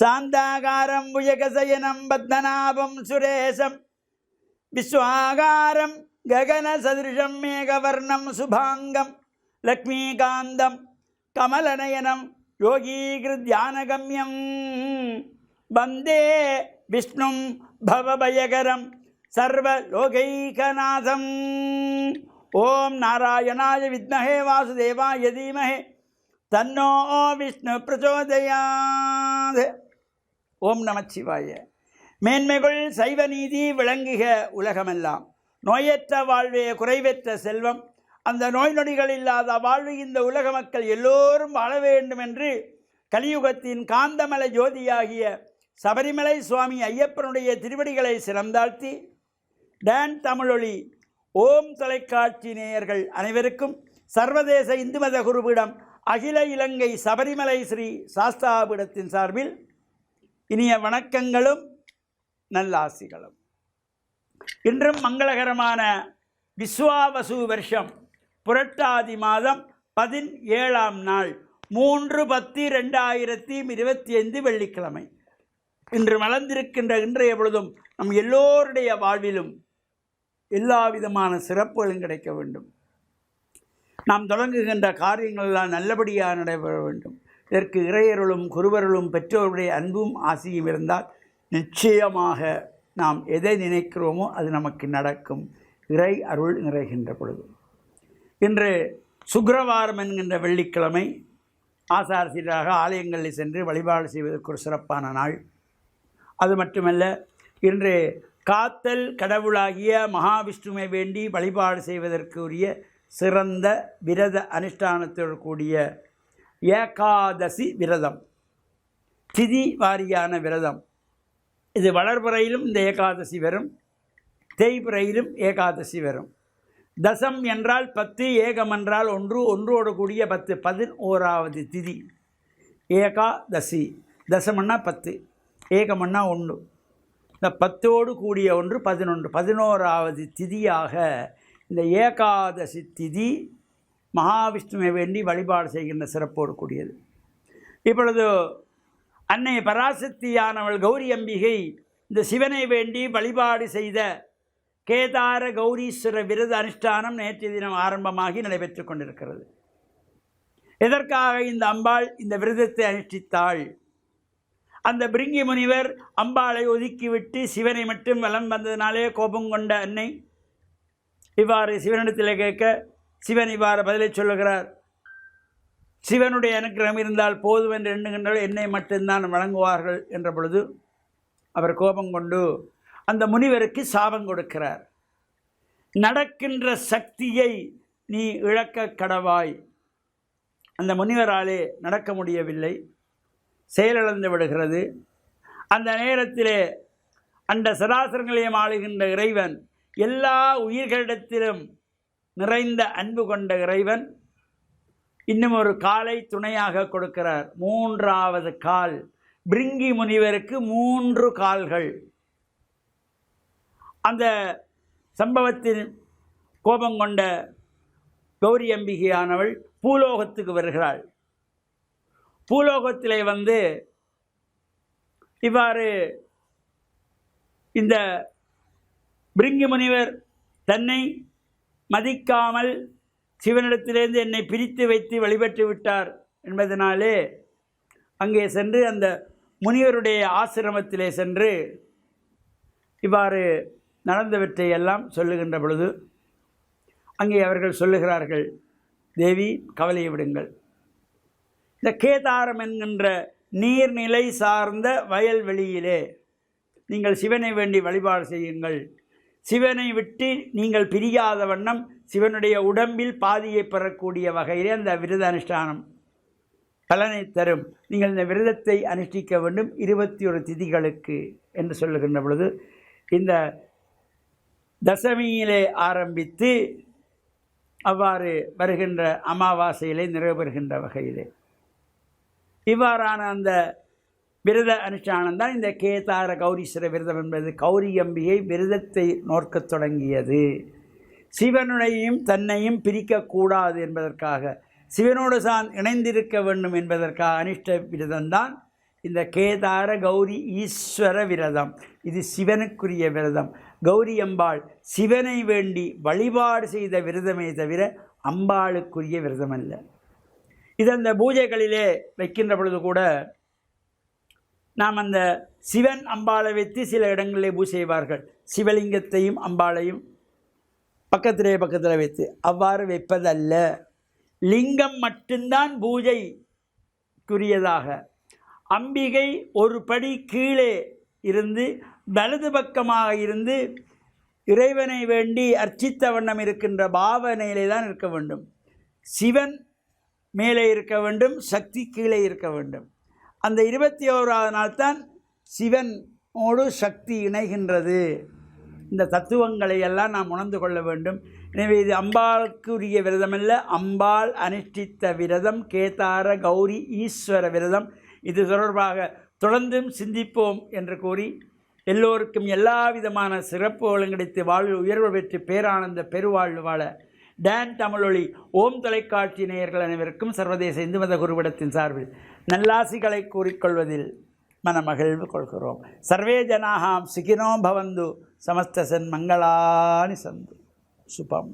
சாந்தாகாரம் புஜகசயனம் பத்மநாபம் சுரேசம் விஸ்வாகாரம் ககன சதிருஷம் மேகவர்ணம் சுபாங்கம் லக்ஷ்மீகாந்தம் கமலநயனம் யோகீகிருத்யானகம்யம் வந்தே விஷ்ணும் பவபயகரம் சர்வலோகைகநாதம். ஓம் நாராயணாய வித்மஹே வாசுதேவாய தீமஹே தன்னோ விஷ்ணு பிரச்சோதயாத். ஓம் நமச்சிவாய. மேன்மைகள் சைவ நீதி விளங்குக உலகமெல்லாம். நோயற்ற வாழ்வே குறைவற்ற செல்வம். அந்த நோய் நொடிகள் இல்லாத வாழ்வு இந்த உலக மக்கள் எல்லோரும் வாழ வேண்டும் என்று கலியுகத்தின் காந்தமலை ஜோதியாகிய சபரிமலை சுவாமி ஐயப்பனுடைய திருவடிகளை சிறந்தாழ்த்தி டான் தமிழொலி ஓம் தொலைக்காட்சி நேயர்கள் அனைவருக்கும் சர்வதேச இந்து மத குருபீடம் அகில இலங்கை சபரிமலை ஸ்ரீ சாஸ்தாபீடத்தின் சார்பில் இனிய வணக்கங்களும் நல்லாசிகளும். இன்றும் மங்களகரமான விஸ்வாவசு வருஷம் புரட்டாதி மாதம் 17ஆம் நாள் 3/10/2025 வெள்ளிக்கிழமை. இன்று மலர்ந்திருக்கின்ற இன்றைய பொழுதும் நம் எல்லோருடைய வாழ்விலும் எல்லா விதமான சிறப்புகளும் கிடைக்க வேண்டும். நாம் தொடங்குகின்ற காரியங்கள் எல்லாம் நல்லபடியாக நடைபெற வேண்டும். இதற்கு இறையருளும் குருவருளும் பெற்றோருடைய அன்பும் ஆசியும் இருந்தால் நிச்சயமாக நாம் எதை நினைக்கிறோமோ அது நமக்கு நடக்கும். இறை அருள் நிறைகின்ற பொழுது இன்று சுக்கிரவாரம் என்கின்ற வெள்ளிக்கிழமை ஆசாரசீராக ஆலயங்களில் சென்று வழிபாடு செய்வதற்கு ஒரு சிறப்பான நாள். அது மட்டுமல்ல, இன்று காத்தல் கடவுளாகிய மகாவிஷ்ணுவை வேண்டி வழிபாடு செய்வதற்கு உரிய சிறந்த விரத அனுஷ்டானத்தோடு கூடிய ஏகாதசி விரதம், திதி வாரியான விரதம். இது வளர்பிறையிலும் இந்த ஏகாதசி வரும், தேய்பிறையிலும் ஏகாதசி வரும். தசம் என்றால் 10, ஏகம் என்றால் 1, ஒன்றோடு கூடிய 10, 11வது திதி ஏகாதசி. தசமன்னா 10, ஏகமன்னா 1. இந்த 10ஓடு கூடிய 1 11, 11வது திதியாக இந்த ஏகாதசி திதி மகாவிஷ்ணுவை வேண்டி வழிபாடு செய்கின்ற சிறப்போடு கூடியது. இப்பொழுது அன்னை பராசக்தியானவள் கௌரி அம்பிகை இந்த சிவனை வேண்டி வழிபாடு செய்த கேதார கௌரீஸ்வர விரத அனுஷ்டானம் நேற்றைய தினம் ஆரம்பமாகி நடைபெற்று கொண்டிருக்கிறது. எதற்காக இந்த அம்பாள் இந்த விரதத்தை அனுஷ்டித்தாள்? அந்த பிருங்கி முனிவர் அம்பாளை ஒதுக்கிவிட்டு சிவனை மட்டும் வலம் வந்ததினாலே கோபம் கொண்ட அன்னை இவ்வாறு சிவனிடத்தில் கேட்க, சிவன் இவ்வாறு பதிலை சொல்லுகிறார். சிவனுடைய அனுக்கிரகம் இருந்தால் போதும் என்று எண்ணுகின்றவர்கள் என்னை மட்டும்தான் வழங்குவார்கள் என்ற பொழுது அவர் கோபம் கொண்டு அந்த முனிவருக்கு சாபம் கொடுக்கிறார். நடக்கின்ற சக்தியை நீ இழக்க கடவாய். அந்த முனிவராலே நடக்க முடியவில்லை, செயலிழந்து விடுகிறது. அந்த நேரத்திலே அந்த சராசரங்களையும் ஆளுகின்ற இறைவன், எல்லா உயிர்களிடத்திலும் நிறைந்த அன்பு கொண்ட இறைவன் இன்னும் ஒரு காலை துணையாக கொடுக்கிறார். 3வது கால். பிருங்கி முனிவருக்கு 3 கால்கள். அந்த சம்பவத்தில் கோபம் கொண்ட கௌரி அம்பிகையானவள் பூலோகத்துக்கு வருகிறாள். பூலோகத்திலே வந்து இவ்வாறு இந்த பிருங்கி முனிவர் தன்னை மதிக்காமல் சிவனிடத்திலிருந்து என்னை பிரித்து வைத்து வழிபட்டு விட்டார் என்பதனாலே அங்கே சென்று அந்த முனிவருடைய ஆசிரமத்திலே சென்று இவ்வாறு நடந்தவற்றை எல்லாம் சொல்லுகின்ற பொழுது அங்கே அவர்கள் சொல்லுகிறார்கள், தேவி கவலையை விடுங்கள். இந்த கேதாரம் என்கின்ற நீர்நிலை சார்ந்த வயல்வெளியிலே நீங்கள் சிவனை வேண்டி வழிபாடு செய்யுங்கள். சிவனை விட்டு நீங்கள் பிரியாத வண்ணம் சிவனுடைய உடம்பில் பாதியை பெறக்கூடிய வகையிலே அந்த விரத அனுஷ்டானம் பலனை தரும். நீங்கள் இந்த விரதத்தை அனுஷ்டிக்க வேண்டும் 21 திதிகளுக்கு என்று சொல்லுகின்ற பொழுது இந்த தசமியிலே ஆரம்பித்து அவ்வாறு வருகின்ற அமாவாசையிலே நிறைவேறுகின்ற வகையிலே இவ்வாறான அந்த விரத அனுஷ்டானம்தான் இந்த கேதார கௌரீஸ்வர விரதம் என்பது. கௌரி அம்பிகை விரதத்தை நோக்கத் தொடங்கியது. சிவனுடையும் தன்னையும் பிரிக்கக்கூடாது என்பதற்காக, சிவனோடு தான் இணைந்திருக்க வேண்டும் என்பதற்காக அனிஷ்ட விரதம்தான் இந்த கேதார கௌரி ஈஸ்வர விரதம் இது சிவனுக்குரிய விரதம். கௌரி அம்பாள் சிவனை வேண்டி வழிபாடு செய்த விரதமே தவிர அம்பாளுக்குரிய விரதம் அல்ல. இது அந்த பூஜைகளிலே வைக்கின்ற பொழுது கூட நாம் அந்த சிவன் அம்பாளை வைத்து சில இடங்களிலே பூஜை செய்வார்கள். சிவலிங்கத்தையும் அம்பாளையும் பக்கத்தில் வைத்து அவ்வாறு வைப்பதல்ல. லிங்கம் மட்டும்தான் பூஜைக்குரியதாக. அம்பிகை ஒரு படி கீழே இருந்து வலது பக்கமாக இருந்து இறைவனை வேண்டி அர்ச்சித்த வண்ணம் இருக்கின்ற பாவனையிலே தான் இருக்க வேண்டும். சிவன் மேலே இருக்க வேண்டும், சக்தி கீழே இருக்க வேண்டும். அந்த 21வது நாள் தான் சிவனோடு சக்தி இணைகின்றது. இந்த தத்துவங்களை எல்லாம் நாம் உணர்ந்து கொள்ள வேண்டும். எனவே இது அம்பாளுக்குரிய விரதமல்ல, அம்பாள் அனுஷ்டித்த விரதம் கேதார கௌரி ஈஸ்வர விரதம். இது தொடர்பாக தொடர்ந்தும் சிந்திப்போம் என்று கூறி எல்லோருக்கும் எல்லா விதமான சிறப்புகளும் கிடைத்து வாழ்வு உயர்வு பெற்று பேரானந்த பெருவாழ்வு வாழ டான் தமிழொலி ஓம் தொலைக்காட்சி நேயர்கள் அனைவருக்கும் சர்வதேச இந்து மத குருவிடத்தின் சார்பில் நல்லாசிகளை கூறிக்கொள்வதில் மனமகிழ்வு கொள்கிறோம். சர்வே ஜனாஹாம் சுகினோ பவந்து சமஸ்தசன் மங்களானி சந்து சுபம்.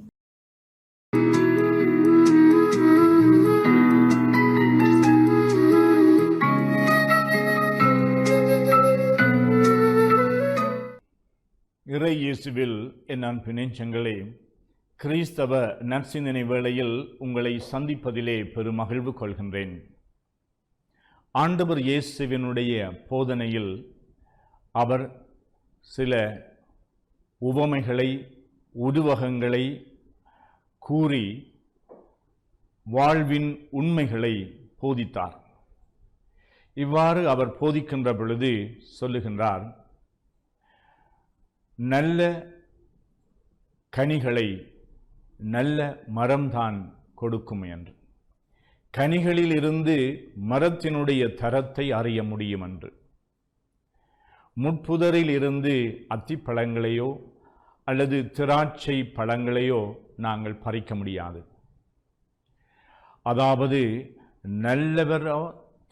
இறை இயேசுவில் என் அன்பு நெஞ்சங்களே, கிறிஸ்தவ நற்சிந்தனை வேளையில் உங்களை சந்திப்பதிலே பெருமகிழ்வு கொள்கின்றேன். ஆண்டவர் இயேசுவினுடைய போதனையில் அவர் சில உவமைகளை உருவகங்களை கூறி வாழ்வின் உண்மைகளை போதித்தார். இவ்வாறு அவர் போதிக்கின்ற பொழுது சொல்லுகின்றார், நல்ல கனிகளை நல்ல மரம்தான் கொடுக்கும் என்று. கனிகளில் இருந்து மரத்தினுடைய தரத்தை அறிய முடியும் என்று. முட்புதரில் இருந்து அத்திப்பழங்களையோ அல்லது திராட்சை பழங்களையோ நாங்கள் பறிக்க முடியாது. அதாவது நல்லவரோ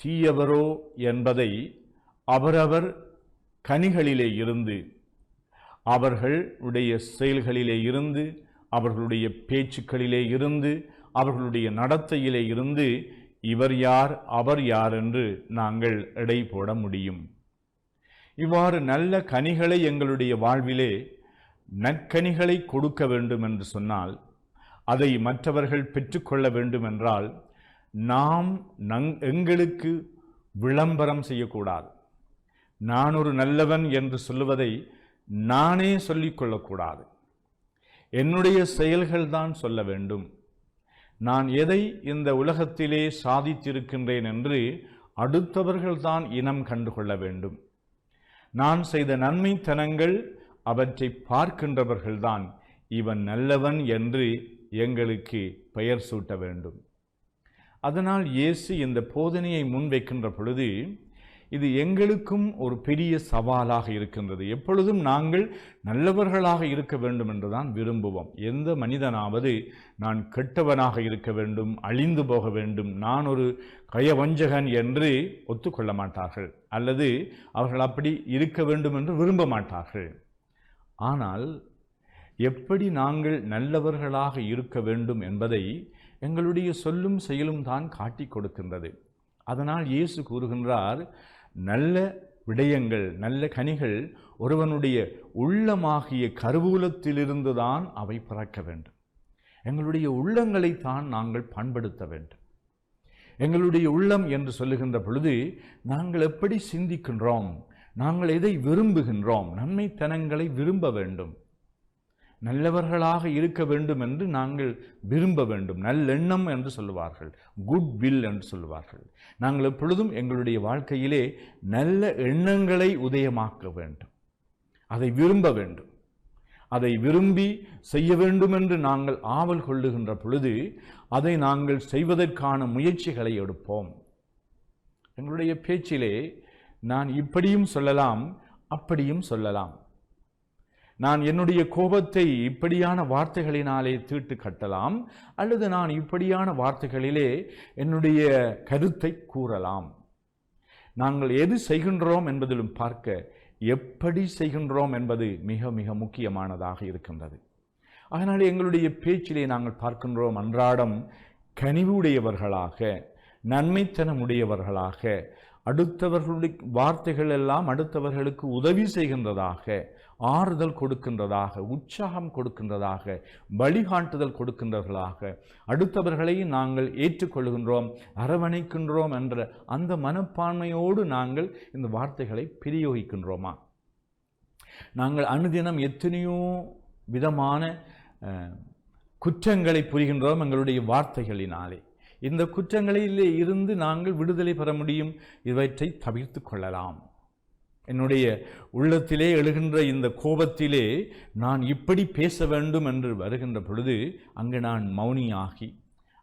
தீயவரோ என்பதை அவரவர் கனிகளிலே இருந்து, அவர்களுடைய செயல்களிலே இருந்து, அவர்களுடைய பேச்சுக்களிலே இருந்து, அவர்களுடைய நடத்தையிலே இருந்து இவர் யார் அவர் யார் என்று நாங்கள் எடை போட முடியும். இவ்வாறு நல்ல கனிகளை எங்களுடைய வாழ்விலே நற்கனிகளை கொடுக்க வேண்டும் என்று சொன்னால், அதை மற்றவர்கள் பெற்றுக்கொள்ள வேண்டும் என்றால் நாம் எங்களுக்கு விளம்பரம் செய்யக்கூடாது. நான் ஒரு நல்லவன் என்று சொல்லுவதை நானே சொல்லிக்கொள்ளக்கூடாது. என்னுடைய செயல்கள் தான் சொல்ல வேண்டும். நான் எதை இந்த உலகத்திலே சாதித்திருக்கின்றேன் என்று அடுத்தவர்கள்தான் இனம் கண்டுகொள்ள வேண்டும். நான் செய்த நன்மைத்தனங்கள் அவற்றை பார்க்கின்றவர்கள்தான் இவன் நல்லவன் என்று எங்களுக்கு பெயர் சூட்ட வேண்டும். அதனால் இயேசு இந்த போதனையை முன்வைக்கின்ற பொழுது இது எங்களுக்கும் ஒரு பெரிய சவாலாக இருக்கின்றது. எப்பொழுதும் நாங்கள் நல்லவர்களாக இருக்க வேண்டும் என்றுதான் விரும்புவோம். எந்த மனிதனாவது நான் கெட்டவனாக இருக்க வேண்டும், அழிந்து போக வேண்டும், நான் ஒரு கயவஞ்சகன் என்று ஒத்துக்கொள்ள மாட்டார்கள், அல்லது அவர்கள் அப்படி இருக்க வேண்டும் என்று விரும்ப மாட்டார்கள். ஆனால் எப்படி நாங்கள் நல்லவர்களாக இருக்க வேண்டும் என்பதை எங்களுடைய சொல்லும் செயலும் தான் காட்டி கொடுக்கின்றது. அதனால் இயேசு கூறுகின்றார், நல்ல விடயங்கள் நல்ல கனிகள் ஒருவனுடைய உள்ளமாகிய கருவூலத்திலிருந்து தான் அவை பிறக்க வேண்டும். எங்களுடைய உள்ளங்களைத்தான் நாங்கள் பண்படுத்த வேண்டும். எங்களுடைய உள்ளம் என்று சொல்லுகின்ற பொழுது நாங்கள் எப்படி சிந்திக்கின்றோம், நாங்கள் எதை விரும்புகின்றோம். நன்மைத்தனங்களை விரும்ப வேண்டும், நல்லவர்களாக இருக்க வேண்டும் என்று நாங்கள் விரும்ப வேண்டும். நல்லெண்ணம் என்று சொல்லுவார்கள், குட் வில் என்று சொல்லுவார்கள். நாங்கள் எப்பொழுதும் எங்களுடைய வாழ்க்கையிலே நல்ல எண்ணங்களை உதயமாக்க வேண்டும், அதை விரும்ப வேண்டும். அதை விரும்பி செய்ய வேண்டும் என்று நாங்கள் ஆவல் கொள்ளுகின்ற பொழுது அதை நாங்கள் செய்வதற்கான முயற்சிகளை எடுப்போம். எங்களுடைய பேச்சிலே நான் இப்படியும் சொல்லலாம், அப்படியும் சொல்லலாம். நான் என்னுடைய கோபத்தை இப்படியான வார்த்தைகளினாலே தீட்டு கட்டலாம், அல்லது நான் இப்படியான வார்த்தைகளிலே என்னுடைய கருத்தை கூறலாம். நாங்கள் எது செய்கின்றோம் என்பதிலும் பார்க்க எப்படி செய்கின்றோம் என்பது மிக மிக முக்கியமானதாக இருக்கின்றது. அதனால் எங்களுடைய பேச்சிலே நாங்கள் பார்க்கின்றோம், அன்றாடம் கனிவுடையவர்களாக, நன்மைத்தனமுடையவர்களாக, அடுத்தவர்களுடைய வார்த்தைகள் எல்லாம் அடுத்தவர்களுக்கு உதவி செய்கின்றதாக, ஆறுதல் கொடுக்கின்றதாக, உற்சாகம் கொடுக்கின்றதாக, வழிகாட்டுதல் கொடுக்கின்றவர்களாக, அடுத்தவர்களை நாங்கள் ஏற்றுக்கொள்கின்றோம், அரவணைக்கின்றோம் என்ற அந்த மனப்பான்மையோடு நாங்கள் இந்த வார்த்தைகளை பிரயோகிக்கின்றோமா? நாங்கள் அனுதினம் எத்தனையோ விதமான குற்றங்களை புரிகின்றோம் எங்களுடைய வார்த்தைகளினாலே. இந்த குற்றங்களிலே இருந்து நாங்கள் விடுதலை பெற முடியும். இவற்றை தவிர்த்து கொள்ளலாம். என்னுடைய உள்ளத்திலே எழுகின்ற இந்த கோபத்திலே நான் இப்படி பேச வேண்டும் என்று வருகின்ற பொழுது அங்கு நான் மௌனியாகி,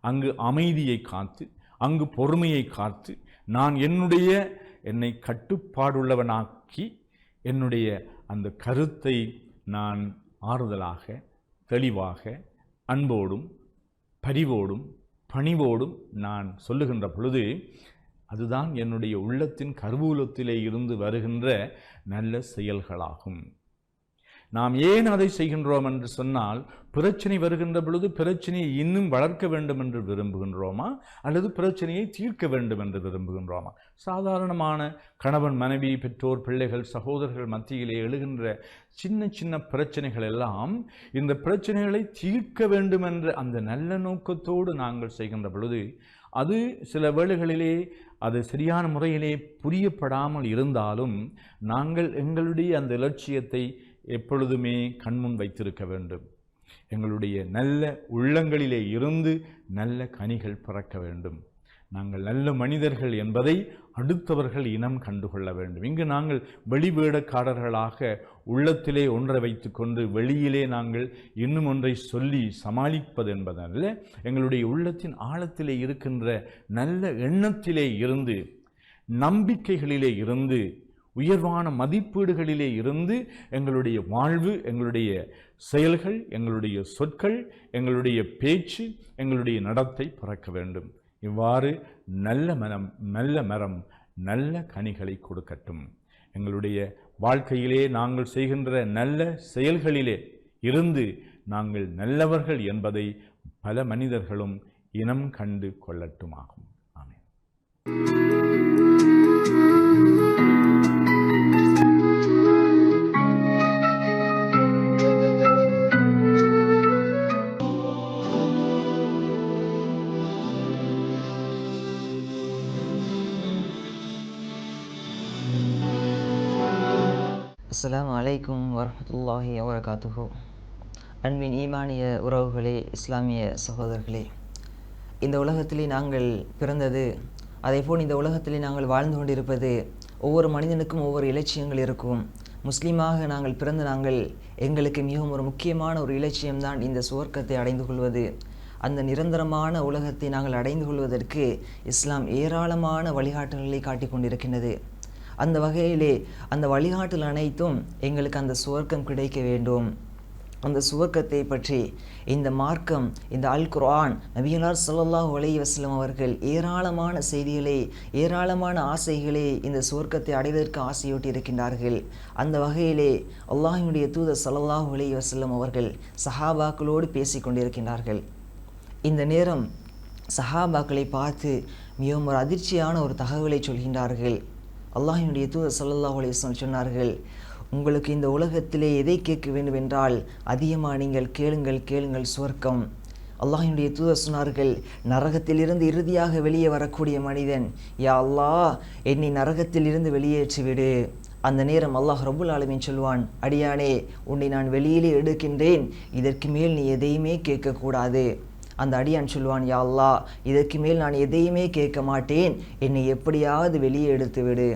அங்கு அமைதியை காத்து, அங்கு பொறுமையை காத்து, நான் என்னை கட்டுப்பாடுள்ளவனாக்கி என்னுடைய அந்த கருத்தை நான் ஆறுதலாக, தெளிவாக, அன்போடும் பரிவோடும் பணிவோடும் நான் சொல்லுகின்ற பொழுது அதுதான் என்னுடைய உள்ளத்தின் கருவூலத்திலே இருந்து வருகின்ற நல்ல செயல்களாகும். நாம் ஏன் அதை செய்கின்றோம் என்று சொன்னால், பிரச்சனை வருகின்ற பொழுது பிரச்சனையை இன்னும் வளர்க்க வேண்டும் என்று விரும்புகின்றோமா, அல்லது பிரச்சனையை தீர்க்க வேண்டும் என்று விரும்புகின்றோமா? சாதாரணமான கணவன் மனைவி, பெற்றோர் பிள்ளைகள் சகோதரர்கள் மத்தியிலே எழுகின்ற சின்ன சின்ன பிரச்சனைகள் எல்லாம் இந்த பிரச்சனைகளை தீர்க்க வேண்டும் என்ற அந்த நல்ல நோக்கத்தோடு நாங்கள் செய்கின்ற பொழுது அது சில வேளைகளிலே அது சரியான முறையிலே புரியப்படாமல் இருந்தாலும் நாங்கள் எங்களுடைய அந்த இலட்சியத்தை எப்பொழுதுமே கண்முன் வைத்திருக்க வேண்டும். எங்களுடைய நல்ல உள்ளங்களிலே இருந்து நல்ல கனிகள் பிறக்க வேண்டும். நாங்கள் நல்ல மனிதர்கள் என்பதை அடுத்தவர்கள் இனம் கண்டுகொள்ள வேண்டும். இங்கு நாங்கள் வெளிவேடக்காரர்களாக உள்ளத்திலே ஒன்றை வைத்து கொண்டு வெளியிலே நாங்கள் இன்னும் ஒன்றை சொல்லி சமாளிப்பது என்பதல்ல. எங்களுடைய உள்ளத்தின் ஆழத்திலே இருக்கின்ற நல்ல எண்ணத்திலே இருந்து, நம்பிக்கைகளிலே இருந்து, உயர்வான மதிப்பீடுகளிலே இருந்து எங்களுடைய வாழ்வு, எங்களுடைய செயல்கள், எங்களுடைய சொற்கள், எங்களுடைய பேச்சு, எங்களுடைய நடத்தை பிறக்க வேண்டும். இவ்வாறு நல்ல மரம் நல்ல கனிகளை கொடுக்கட்டும். எங்களுடைய வாழ்க்கையிலே நாங்கள் செய்கின்ற நல்ல செயல்களிலே இருந்து நாங்கள் நல்லவர்கள் என்பதை பல மனிதர்களும் இனம் கண்டு கொள்ளட்டுமாகும். ஆமென். அஸ்ஸலாமு அலைக்கும் வரஹ்மத்துல்லாஹி வபரகாத்துஹு. அன்பின் ஈமானிய உறவுகளே, இஸ்லாமிய சகோதரர்களே, இந்த உலகத்திலே நாங்கள் பிறந்தது, அதேபோல் இந்த உலகத்திலே நாங்கள் வாழ்ந்து கொண்டிருப்பது, ஒவ்வொரு மனிதனுக்கும் ஒவ்வொரு இலட்சியங்கள் இருக்கும். முஸ்லீமாக நாங்கள் பிறந்த எங்களுக்கு மிகவும் ஒரு முக்கியமான ஒரு இலட்சியம்தான் இந்த சுவர்க்கத்தை அடைந்து கொள்வது. அந்த நிரந்தரமான உலகத்தை நாங்கள் அடைந்து கொள்வதற்கு இஸ்லாம் ஏராளமான வழிகாட்டுதல்களை காட்டிக் கொண்டிருக்கின்றது. அந்த வகையிலே அந்த வழிகாட்டல் அனைத்தும் எங்களுக்கு அந்த சுவர்க்கம் கிடைக்க வேண்டும். அந்த சுவர்க்கத்தை பற்றி இந்த மார்க்கம், இந்த அல் குர்ஆன், நபிகளார் ஸல்லல்லாஹு அலைஹி வஸல்லம் அவர்கள் ஏராளமான செய்திகளை, ஏராளமான ஆசைகளை இந்த சுவர்க்கத்தை அடைவதற்கு ஆசையூட்டி இருக்கின்றார்கள். அந்த வகையிலே அல்லாஹ்வுடைய தூதர் ஸல்லல்லாஹு அலைஹி வஸல்லம் அவர்கள் சஹாபாக்களோடு பேசிக் கொண்டிருக்கின்றார்கள். இந்த நேரம் சஹாபாக்களை பார்த்து மிகவும் ஒரு அதிர்ச்சியான ஒரு தகவலை சொல்கின்றார்கள். அல்லாஹ்வுடைய தூதர் ஸல்லல்லாஹு அலைஹி வஸல்லம் சொன்னார்கள், உங்களுக்கு இந்த உலகத்திலே எதை கேட்க வேண்டும் என்றால் அதிகமாக நீங்கள் கேளுங்கள் சுவர்க்கம். அல்லாஹ்வுடைய தூதர் சொன்னார்கள், நரகத்திலிருந்து இறுதியாக வெளியே வரக்கூடிய மனிதன், யா அல்லாஹ் என்னை நரகத்திலிருந்து வெளியேற்றிவிடு. அந்த நேரம் அல்லாஹ் ரப்புல் ஆலமீன் சொல்வான், அடியானே உன்னை நான் வெளியிலே எடுக்கின்றேன், இதற்கு மேல் நீ எதையுமே கேட்கக்கூடாது. அந்த அடியான் சொல்வான், யா அல்லாஹ் இதற்கு மேல் நான் எதையுமே கேட்க மாட்டேன், என்னை எப்படியாவது வெளியே எடுத்து விடு.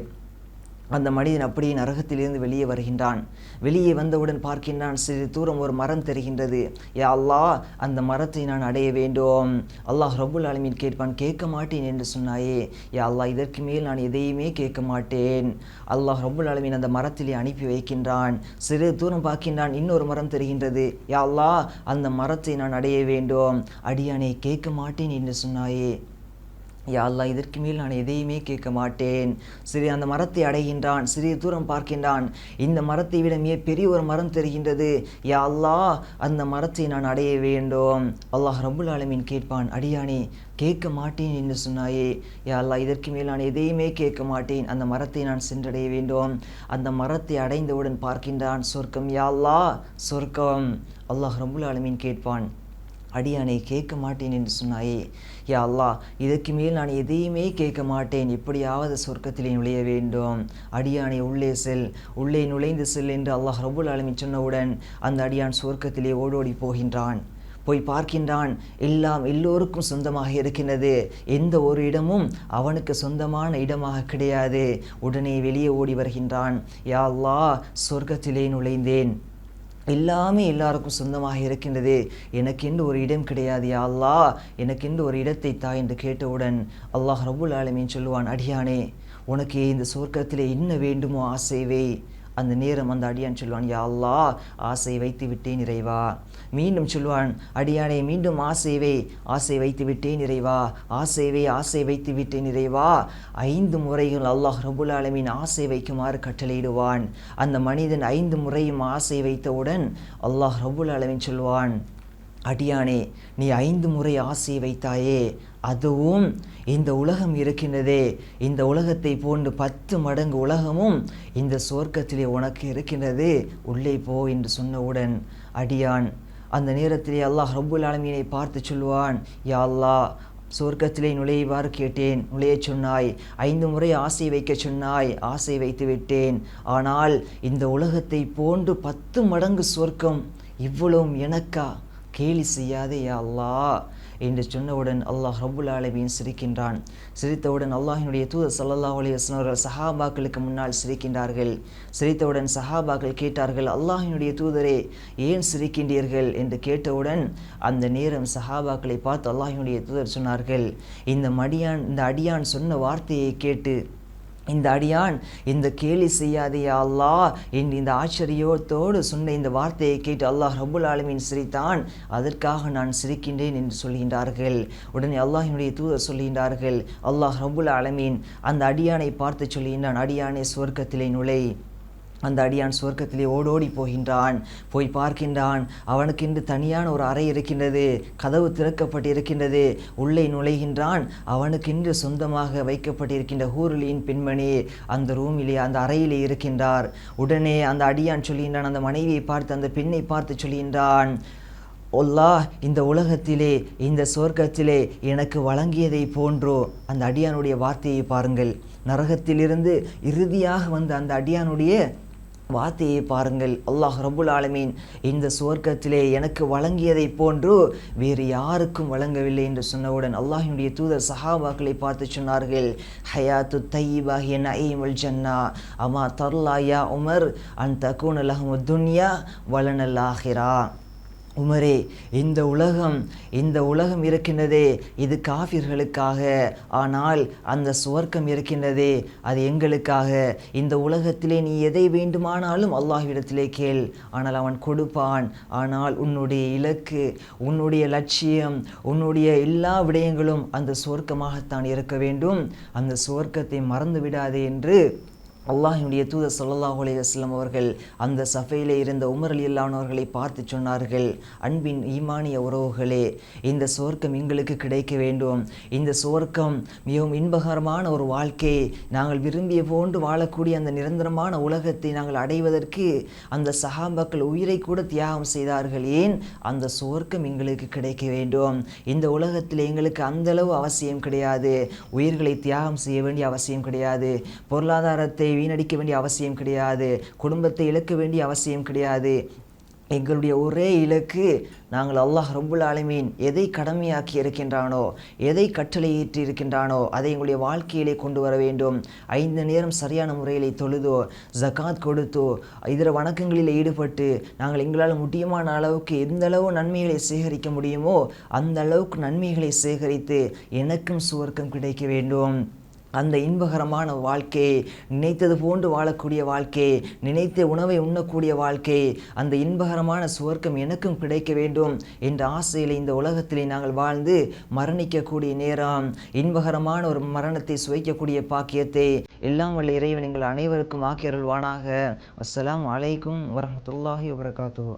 அந்த மனிதன் அப்படியே நரகத்திலிருந்து வெளியே வருகின்றான். வெளியே வந்தவுடன் பார்க்கின்றான், சிறிது தூரம் ஒரு மரம் தெரிகின்றது. யா அல்லாஹ் அந்த மரத்தை நான் அடைய வேண்டும். அல்லாஹ் ரப்புல் ஆலமீன் கேட்பான், கேட்க மாட்டேன் என்று சொன்னாயே, யா அல்லாஹ் இதற்கு மேல் நான் எதையுமே கேட்க மாட்டேன். அல்லாஹ் ரப்புல் ஆலமீன் அந்த மரத்திலே அனுப்பி வைக்கின்றான். சிறிது தூரம் பார்க்கின்றான், இன்னொரு மரம் தெரிகின்றது. யா அல்லாஹ் அந்த மரத்தை நான் அடைய வேண்டும். அடியானே கேட்க மாட்டேன் என்று சொன்னாயே. யா அல்லாஹ், இதற்கு மேல் நான் எதையுமே கேட்க மாட்டேன். அந்த மரத்தை அடைகின்றான், சிறிது தூரம் பார்க்கின்றான், இந்த மரத்தை விட பெரிய ஒரு மரம் தெரிகின்றது. யா அல்லாஹ், அந்த மரத்தை நான் அடைய வேண்டும். அல்லாஹ் ரப்புல் ஆலமீன் கேட்பான், அடியானே கேட்க மாட்டேன் என்று சொன்னாயே, யா அல்லாஹ், இதற்கு மேல் நான் எதையுமே கேட்க மாட்டேன், அந்த மரத்தை நான் சென்றடைய வேண்டும். அந்த மரத்தை அடைந்தவுடன் பார்க்கின்றான், சொர்க்கம். யா அல்லாஹ், சொர்க்கம். அல்லாஹ் ரப்புல் ஆலமீன் கேட்பான், அடியானை கேட்க மாட்டேன் என்று சொன்னாயே, யா அல்லாஹ், இதற்கு மேல் நான் எதையுமே கேட்க மாட்டேன், எப்படியாவது சொர்க்கத்திலே நுழைய வேண்டும். அடியானை உள்ளே செல், உள்ளே நுழைந்து செல் என்று அல்லாஹ் ரப்புல் ஆலமீன் சொன்னவுடன் அந்த அடியான் சொர்க்கத்திலே ஓடோடி போகின்றான். போய் பார்க்கின்றான், எல்லோருக்கும் சொந்தமாக இருக்கின்றது, எந்த ஒரு இடமும் அவனுக்கு சொந்தமான இடமாக கிடையாது. உடனே வெளியே ஓடி வருகின்றான், யா அல்லாஹ், சொர்க்கத்திலே நுழைந்தேன், எல்லாமே எல்லாருக்கும் சொந்தமாக இருக்கின்றது, எனக்கென்று ஒரு இடம் கிடையாது. யா அல்லாஹ், எனக்கென்று ஒரு இடத்தை தா என்று கேட்டவுடன் அல்லாஹ் ரப்புல் ஆலமீன் சொல்லுவான், அடியானே உனக்கு இந்த சொர்க்கத்திலே என்ன வேண்டுமோ ஆசைவை. அந்த நேரம் அந்த அடியான் சொல்வான், யா அல்லாஹ், ஆசை வைத்து விட்டேன் இறைவா. மீண்டும் சொல்வான், அடியானே மீண்டும் ஆசை வைத்து விட்டேன் இறைவா, ஆசை வைத்து விட்டேன் இறைவா. 5 முறைகள் அல்லாஹ் ரப்புல் ஆலமீன் ஆசை வைக்குமாறு கட்டளையிடுவான். அந்த மனிதன் 5 முறையும் ஆசை வைத்தவுடன் அல்லாஹ் ரப்புல் ஆலமீன் சொல்வான், அடியானே நீ 5 முறை ஆசை வைத்தாயே, அதுவும் இந்த உலகம் இருக்கின்றதே, இந்த உலகத்தை போன்று 10 மடங்கு உலகமும் இந்த சொர்க்கத்திலே உனக்கு இருக்கின்றது, உள்ளே போ என்று சொன்னவுடன் அடியான் அந்த நேரத்திலே அல்லாஹ் ரப்புல் ஆலமீனை பார்த்து சொல்வான், யா அல்லாஹ், சொர்க்கத்திலே நுழைவாறு கேட்டேன், நுழைய சொன்னாய், 5 முறை ஆசை வைக்க சொன்னாய், ஆசை வைத்து விட்டேன். ஆனால் இந்த உலகத்தை போன்று 10 மடங்கு சொர்க்கம், இவ்வளவும் எனக்கா? கேலி செய்யாதே யா அல்லாஹ் என்று சொன்னவுடன் அல்லாஹ் ரப்புல் ஆலமீன் சிரிக்கின்றான். சிரித்தவுடன் அல்லாஹினுடைய தூதர் ஸல்லல்லாஹு அலைஹி வஸல்லம் அவர்கள் சஹாபாக்களுக்கு முன்னால் சிரிக்கின்றார்கள். சிரித்தவுடன் சஹாபாக்கள் கேட்டார்கள், அல்லாஹினுடைய தூதரே ஏன் சிரிக்கின்றீர்கள் என்று கேட்டவுடன் அந்த நேரம் சஹாபாக்களை பார்த்து அல்லாஹினுடைய தூதர் சொன்னார்கள், இந்த அடியான் சொன்ன வார்த்தையை கேட்டு, இந்த அடியான் இந்த கேலி செய்யாதே யா அல்லாஹ் என்று இந்த ஆச்சரியத்தோடு சொன்ன இந்த வார்த்தையை கேட்டு அல்லாஹ் ரப்புல் ஆலமீன் சிரித்தான், அதற்காக நான் சிரிக்கின்றேன் என்று சொல்கின்றார்கள். உடனே அல்லாஹினுடைய தூதர் சொல்கின்றார்கள், அல்லாஹ் ரப்புல் ஆலமீன் அந்த அடியானை பார்த்து சொல்கின்றான், அடியானே சொர்க்கத்திலே நுழை. அந்த அடியான் சொர்க்கத்திலே ஓடோடி போகின்றான். போய் பார்க்கின்றான், அவனுக்கென்று தனியான ஒரு அறை இருக்கின்றது, கதவு திறக்கப்பட்டிருக்கின்றது. உள்ளே நுழைகின்றான், அவனுக்கென்று சொந்தமாக வைக்கப்பட்டிருக்கின்ற ஹூருலியின் பெண்மணி அந்த ரூமிலே, அந்த அறையிலே இருக்கின்றார். உடனே அந்த அடியான் சொல்கின்றான், அந்த மனைவியை பார்த்து, அந்த பெண்ணை பார்த்து சொல்கின்றான், அல்லாஹ் இந்த உலகத்திலே, இந்த சொர்க்கத்திலே எனக்கு வழங்கியதை போன்றோ. அந்த அடியானுடைய வார்த்தையை பாருங்கள், நரகத்திலிருந்து இறுதியாக வந்த அந்த அடியானுடைய வார்த்தையை பாருங்கள். அல்லாஹ் ரப்புல் ஆலமீன் இந்த சொர்க்கத்திலே எனக்கு வழங்கியதை போன்று வேறு யாருக்கும் வழங்கவில்லை என்று சொன்னவுடன் அல்லாஹினுடைய தூதர் சஹாபாக்களை பார்த்து சொன்னார்கள், ஹயாத்து தையிபா ஹிய நஈமுல் ஜன்னா அமா தர்லா யா உமர் அன் தகூன லஹுமுத் துன்யா வலனல் ஆஹிரா. உமரே, இந்த உலகம் இருக்கின்றதே, இது காஃபிர்களுக்காக, ஆனால் அந்த சுவர்க்கம் இருக்கின்றதே, அது எங்களுக்காக. இந்த உலகத்திலே நீ எதை வேண்டுமானாலும் அல்லாஹ்விடத்திலே கேள், ஆனால் அவன் கொடுப்பான். ஆனால் உன்னுடைய இலக்கு, உன்னுடைய லட்சியம், உன்னுடைய எல்லா விடயங்களும் அந்த சுவர்க்கமாகத்தான் இருக்க வேண்டும். அந்த சுவர்க்கத்தை மறந்து விடாதே என்று அல்லாஹினுடைய தூதர் ஸல்லல்லாஹு அலைஹி வஸல்லம் அவர்கள் அந்த சஃபையிலே இருந்த உமர் ரலியல்லாஹு அன்ஹு அவர்களை பார்த்து சொன்னார்கள், அன்பின் ஈமானிய உறவுகளே, இந்த சுவர்க்கம் எங்களுக்கு கிடைக்க வேண்டும். இந்த சுவர்க்கம் மிகவும் இன்பகரமான ஒரு வாழ்க்கை, நாங்கள் விரும்பிய போன்று வாழக்கூடிய அந்த நிரந்தரமான உலகத்தை நாங்கள் அடைவதற்கு அந்த சஹாபாக்கள் உயிரை கூட தியாகம் செய்தார்கள். ஏன்? அந்த சுவர்க்கம் எங்களுக்கு கிடைக்க வேண்டும். இந்த உலகத்தில் எங்களுக்கு அந்தளவு அவசியம் கிடையாது, உயிர்களை தியாகம் செய்ய வேண்டிய அவசியம் கிடையாது, பொருளாதாரத்தை வீணடிக்க வேண்டிய அவசியம் கிடையாது, குடும்பத்தை இழக்க வேண்டிய அவசியம் கிடையாது. எங்களுடைய ஒரே இலக்கு, நாங்கள் அல்லாஹ் ரப்புல் ஆலமீன் எதை கடமையாக்கி இருக்கின்றானோ, எதை கட்டளையிட்டு இருக்கின்றானோ அதை எங்களுடைய வாழ்க்கையிலே கொண்டு வர வேண்டும். 5 நேரம் சரியான முறையிலே தொழுதோ, ஜகாத் கொடுத்தோ, இதர வணக்கங்களில் ஈடுபட்டு நாங்கள் எங்களால் முடியுமான அளவுக்கு எந்த அளவு நன்மைகளை சேகரிக்க முடியுமோ அந்த அளவுக்கு நன்மைகளை சேகரித்து எனக்கும் சுவர்க்கம் கிடைக்க வேண்டும், அந்த இன்பகரமான வாழ்க்கை, நினைத்தது போன்று வாழக்கூடிய வாழ்க்கை, நினைத்த உணவை உண்ணக்கூடிய வாழ்க்கை, அந்த இன்பகரமான சுவர்க்கம் எனக்கும் கிடைக்க வேண்டும் என்ற ஆசையில் இந்த உலகத்திலே நாங்கள் வாழ்ந்து மரணிக்கக்கூடிய நேரம், இன்பகரமான ஒரு மரணத்தை சுவைக்கக்கூடிய பாக்கியத்தை எல்லாம் வல்ல இறைவன் எங்கள் அனைவருக்கும் ஆக்கி அருள்வானாக. அஸ்ஸலாமு அலைக்கும் வரஹ்மத்துல்லாஹி வபரகாத்துஹு.